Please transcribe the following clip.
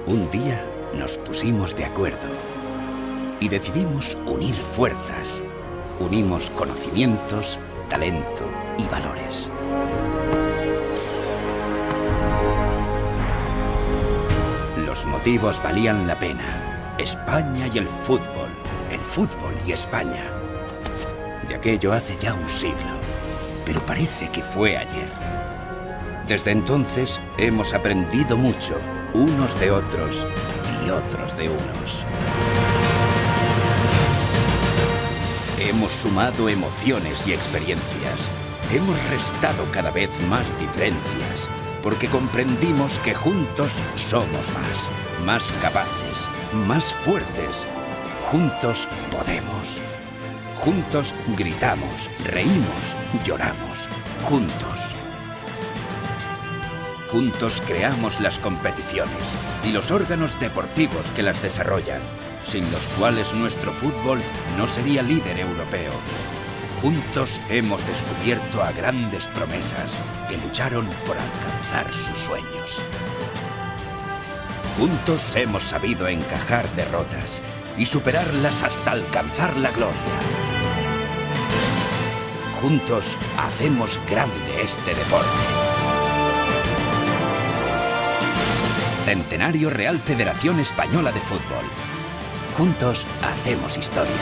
Un día nos pusimos de acuerdo y decidimos unir fuerzas. Unimos conocimientos, talento y valores. Los motivos valían la pena. España y el fútbol y España. De aquello hace ya un siglo, pero parece que fue ayer. Desde entonces hemos aprendido mucho, unos de otros y otros de unos. Hemos sumado emociones y experiencias. Hemos restado cada vez más diferencias, porque comprendimos que juntos somos más capaces, más fuertes. Juntos podemos. Juntos gritamos, reímos, lloramos. Juntos. Juntos creamos las competiciones y los órganos deportivos que las desarrollan, sin los cuales nuestro fútbol no sería líder europeo. Juntos hemos descubierto a grandes promesas que lucharon por alcanzar sus sueños. Juntos hemos sabido encajar derrotas y superarlas hasta alcanzar la gloria. Juntos hacemos grande este deporte. Centenario Real Federación Española de Fútbol. Juntos hacemos historia.